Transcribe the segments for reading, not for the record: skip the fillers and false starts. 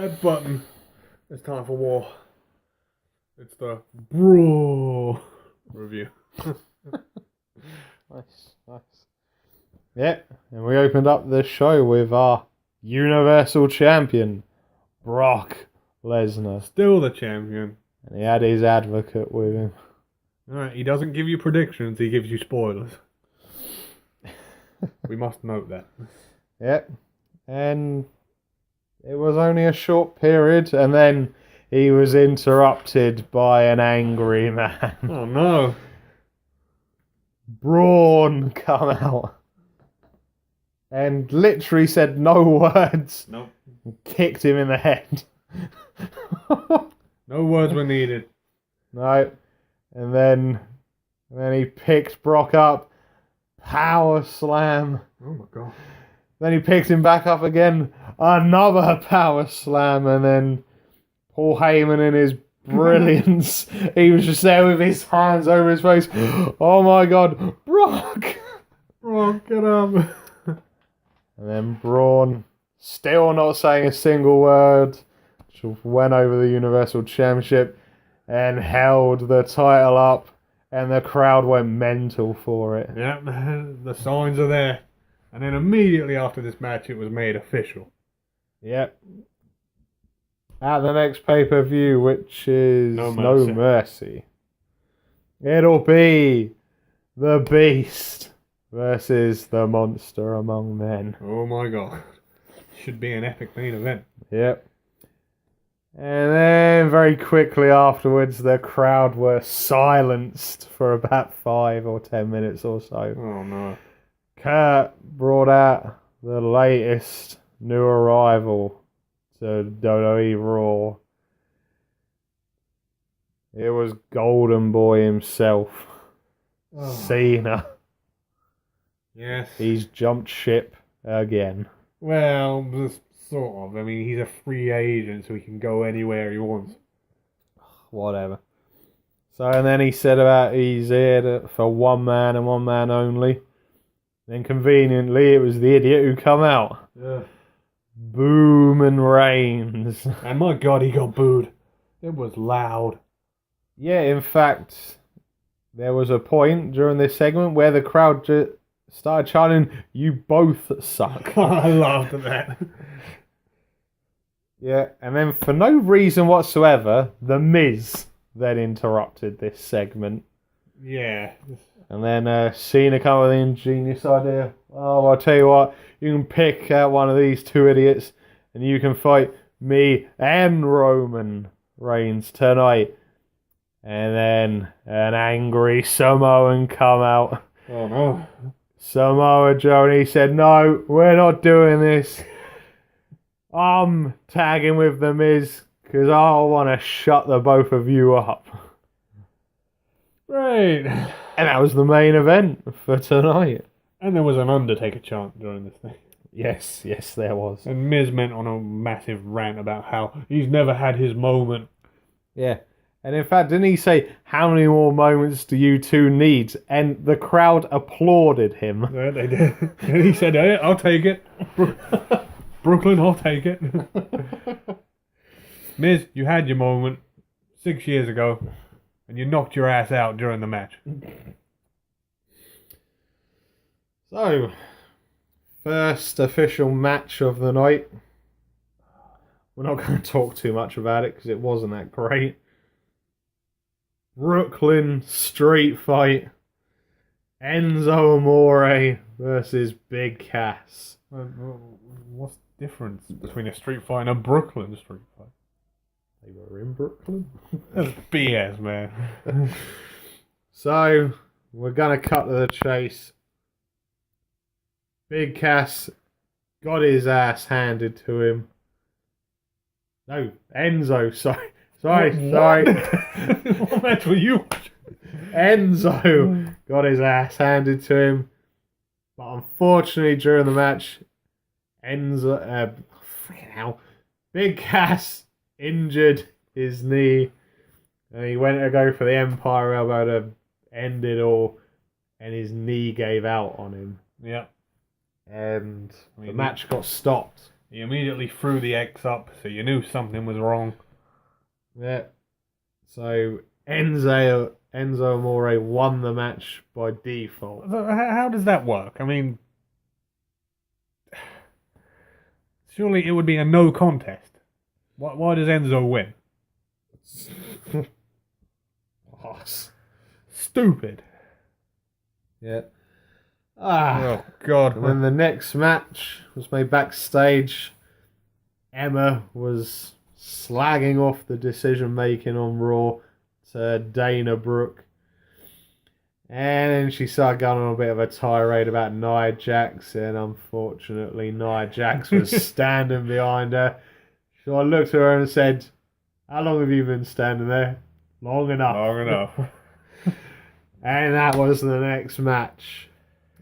that button. It's time for war. It's the Brawl review. Nice. Yep, and we opened up the show with our Universal Champion, Brock Lesnar. Still the champion. And he had his advocate with him. Alright, he doesn't give you predictions, he gives you spoilers. We must note that. Yep, and it was only a short period, and then he was interrupted by an angry man. Oh no. Braun come out and literally said no words. Nope. Kicked him in the head. No words were needed. No. And then he picked Brock up. Power slam. Oh my god. Then he picked him back up again. Another power slam. And then Paul Heyman in his brilliance. He was just there with his hands over his face. Oh my god. Brock! Brock, get up. And then Braun, still not saying a single word, just went over the Universal Championship and held the title up, and the crowd went mental for it. Yep, the signs are there. And then immediately after this match, it was made official. Yep. At the next pay-per-view, which is No Mercy, it'll be the Beast versus the Monster Among Men. Oh my god. Should be an epic main event. Yep. And then very quickly afterwards, the crowd were silenced for about 5 or 10 minutes or so. Oh no. Kurt brought out the latest new arrival to WWE Raw. It was Golden Boy himself, Cena. Yes. He's jumped ship again. Well, sort of. I mean, he's a free agent, so he can go anywhere he wants. Whatever. So, and then he said about he's here for one man and one man only. Then conveniently, it was the idiot who come out. Yeah. Boom and Reigns. And my god, he got booed. It was loud. Yeah, in fact, there was a point during this segment where the crowd just started chanting, "You both suck." I laughed at that. Yeah, and then for no reason whatsoever, The Miz then interrupted this segment. Yeah. And then Cena came up with the ingenious idea. Oh, I'll tell you what, you can pick out one of these two idiots and you can fight me and Roman Reigns tonight. And then an angry Samoan come out. Oh no. Samoa Joe, and he said, "No, we're not doing this. I'm tagging with The Miz because I want to shut the both of you up." Right. And that was the main event for tonight. And there was an Undertaker chant during this thing. Yes, there was. And Miz went on a massive rant about how he's never had his moment. Yeah. And in fact, didn't he say, "How many more moments do you two need?" And the crowd applauded him. Yeah, they did. And he said, "Hey, I'll take it. Brooklyn, I'll take it." Miz, you had your moment 6 years ago, and you knocked your ass out during the match. So, first official match of the night. We're not going to talk too much about it because it wasn't that great. Brooklyn Street Fight. Enzo Amore versus Big Cass. What's the difference between a street fight and a Brooklyn street fight? They were in Brooklyn. That's BS, man. So, we're going to cut to the chase. Big Cass got his ass handed to him. No, Enzo, sorry. Sorry. What match were you watching? Enzo got his ass handed to him. But unfortunately, during the match, Big Cass injured his knee. And he went to go for the Empire Elbow to end it all. And his knee gave out on him. Yeah. And the match got stopped. He immediately threw the X up, so you knew something was wrong. Yeah. So Enzo Amore won the match by default. So how does that work? I mean, surely it would be a no contest. Why does Enzo win? Stupid. Yeah. Oh, God. And then the next match was made backstage. Emma was slagging off the decision making on Raw to Dana Brooke. And then she started going on a bit of a tirade about Nia Jax, and unfortunately Nia Jax was standing behind her. So I looked at her and said, "How long have you been standing there?" "Long enough." Long enough. And that was the next match.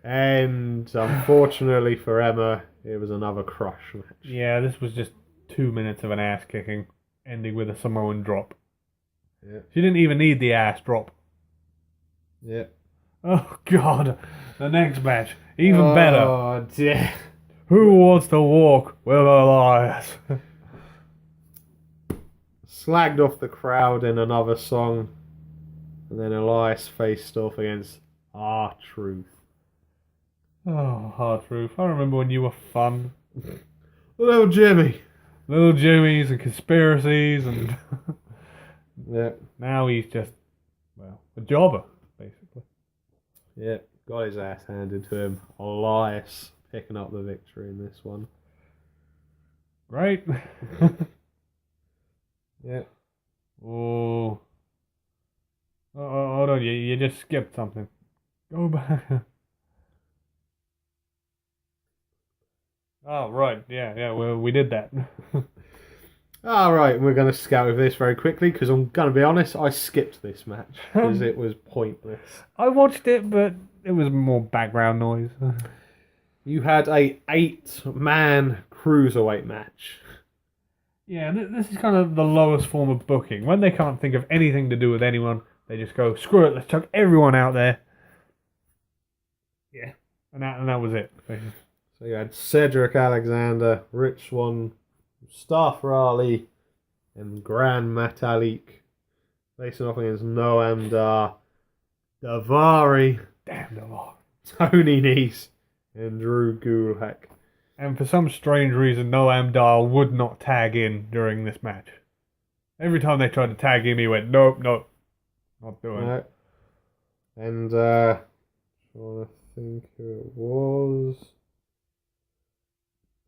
And unfortunately for Emma, it was another crush match. Yeah, this was just 2 minutes of an ass kicking, ending with a Samoan drop. Yeah. She didn't even need the ass drop. Yeah. Oh, God. The next match. Even better. Oh, dear. Who wants to walk with Elias? Slagged off the crowd in another song. And then Elias faced off against R-Truth. Oh, hard truth. I remember when you were fun. Little Jimmy. Little Jimmys and conspiracies, and Yeah. now he's just, well, a jobber, basically. Yeah. Got his ass handed to him. Elias picking up the victory in this one. Right? Yeah. Oh. Hold on, you just skipped something. Go back. Oh, right, yeah, well, we did that. Alright, we're going to scout with this very quickly because I'm going to be honest, I skipped this match because it was pointless. I watched it, but it was more background noise. You had a 8-man cruiserweight match. Yeah, this is kind of the lowest form of booking. When they can't think of anything to do with anyone, they just go, screw it, let's chuck everyone out there. Yeah. And that was it. So you had Cedric Alexander, Rich Swann, Mustafa Ali, and Gran Metalik facing off against Noam Dar, Davari, Damn the lot. Tony Nese, and Drew Gulak. And for some strange reason, Noam Dar would not tag in during this match. Every time they tried to tag him, he went, nope, not doing it. And, trying to think who it was.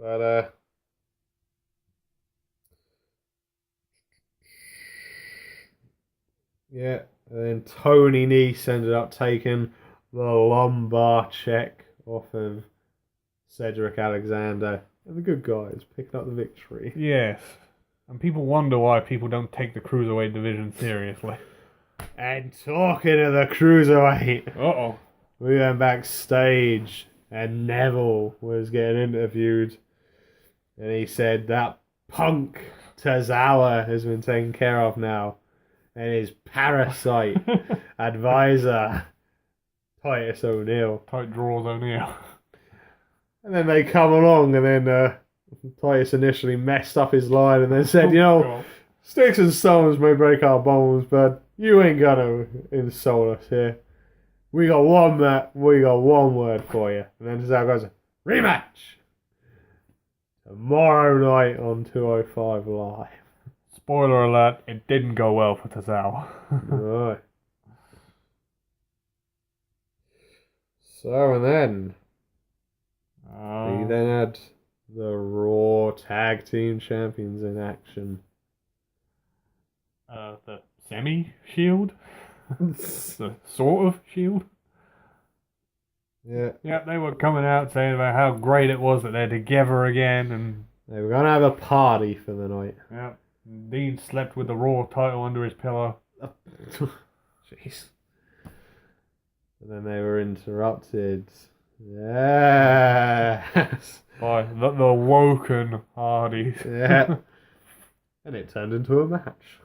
But, yeah, and then Tony Nese ended up taking the lumbar check off of Cedric Alexander. And the good guys picking up the victory. Yes. And people wonder why people don't take the Cruiserweight division seriously. And talking of the Cruiserweight, Uh-oh. we went backstage and Neville was getting interviewed. And he said that Punk Tozawa has been taken care of now. And his parasite advisor, Titus O'Neil. Tight draws O'Neil. And then they come along and then Titus initially messed up his line and then said, you know, God. sticks and stones may break our bones, but you ain't gonna insult us here. We got one word for you. And then Tozawa goes, rematch! Tomorrow night on 205 Live. Spoiler alert, it didn't go well for Tozawa. Right. So, and then we then had the Raw Tag Team Champions in action. The semi-shield? The sort of shield? Yeah. Yeah, they were coming out saying about how great it was that they're together again, and They were going to have a party for the night. yeah, Dean slept with the Raw title under his pillow. Jeez. And then they were interrupted. Yes. By the Woken Hardys. Yeah. And it turned into a match.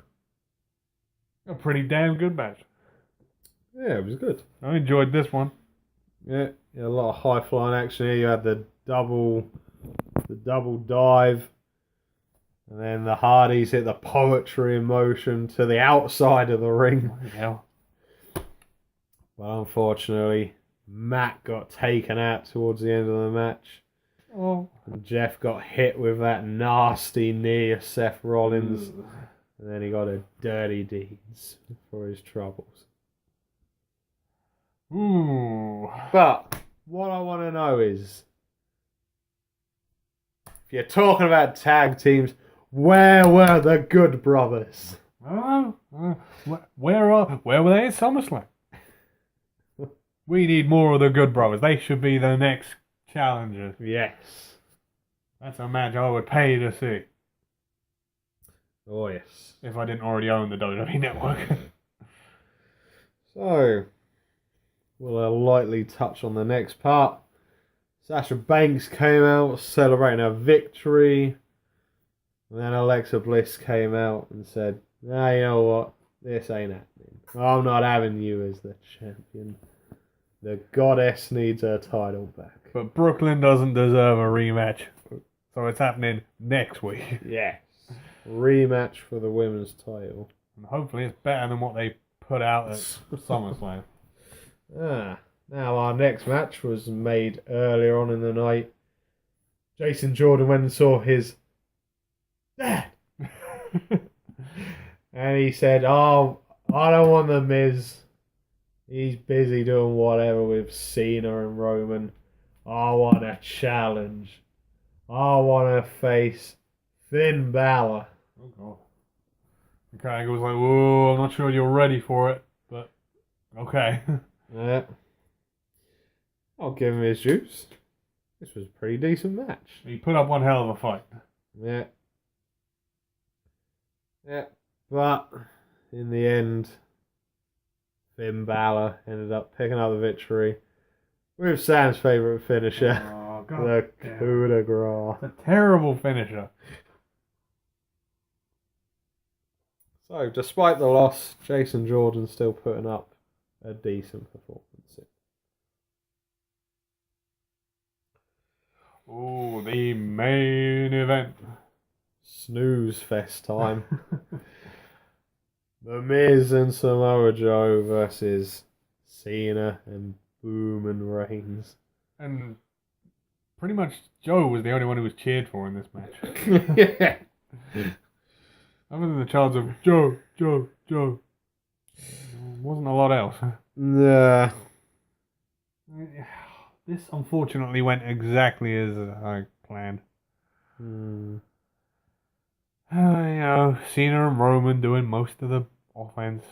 A pretty damn good match. Yeah, it was good. I enjoyed this one. Yeah, a lot of high flying action here. You had the double the double dive. And then the Hardys hit the poetry in motion to the outside of the ring. Yeah. But unfortunately, Matt got taken out towards the end of the match. Oh. And Jeff got hit with that nasty knee of Seth Rollins. And then he got a dirty deeds for his troubles. Ooh. But what I want to know is, if you're talking about tag teams, where were the Good Brothers? Where were they at SummerSlam? We need more of the Good Brothers. They should be the next challengers. Yes. That's a match I would pay to see. Oh, yes. If I didn't already own the WWE Network. So, we'll lightly touch on the next part. Sasha Banks came out celebrating her victory. And then Alexa Bliss came out and said, "Nah, you know what? This ain't happening. I'm not having you as the champion. The goddess needs her title back." But Brooklyn doesn't deserve a rematch. So it's happening next week. Yes. Rematch for the women's title. And hopefully it's better than what they put out at SummerSlam. Now our next match was made earlier on in the night. Jason Jordan went and saw his dad. And he said, "Oh, I don't want the Miz. He's busy doing whatever with Cena and Roman. I want a challenge. I want to face Finn Balor." Oh, God. And Kurt Angle was like, "Whoa, I'm not sure you're ready for it, but okay." Yeah. I'll give him his juice. This was a pretty decent match. He put up one hell of a fight. Yeah. Yeah. But in the end, Finn Balor ended up picking up the victory with Sam's favourite finisher, Oh, God. the coup de grace. It's a terrible finisher. So, despite the loss, Jason Jordan's still putting up a decent performance. Oh, the main event. Snooze fest time. The Miz and Samoa Joe versus Cena and Boom Reigns. And pretty much Joe was the only one who was cheered for in this match. Yeah. Other than the chants of Joe, Joe, Joe. Wasn't a lot else. Nah. This unfortunately went exactly as I planned. You know, Cena and Roman doing most of the offense.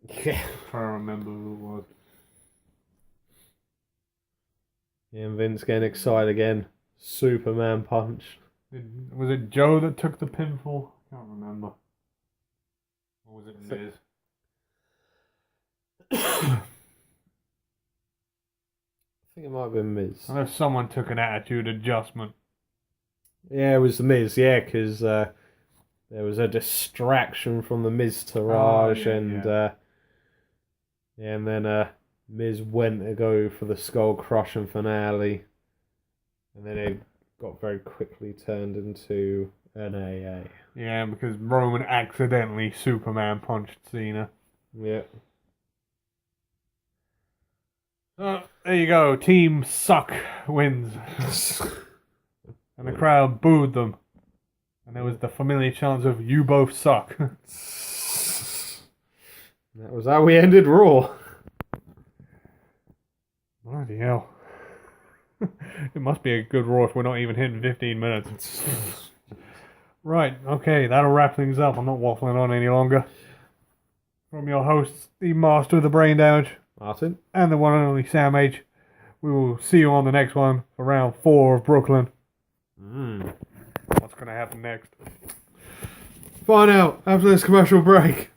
Yeah. Trying to remember who it was. And Vince getting excited again. Superman punch. Was it Joe that took the pinfall? I can't remember. Or was it Miz? I think it might have been Miz. I know someone took an attitude adjustment. Yeah, it was the Miz, yeah, because there was a distraction from the Miz Taraj, and then Miz went to go for the skull crushing finale, and then it got very quickly turned into an AA. Yeah, because Roman accidentally Superman punched Cena. Yeah. There you go. Team Suck wins. And the crowd booed them. And there was the familiar chants of "You both suck." That was how we ended Raw. Bloody hell. It must be a good Raw if we're not even hitting 15 minutes. Right, okay, that'll wrap things up. I'm not waffling on any longer. From your hosts, the master of the brain damage, Martin. and the one and only Sam H. We will see you on the next one for round 4 of Brooklyn. What's going to happen next? Find out after this commercial break.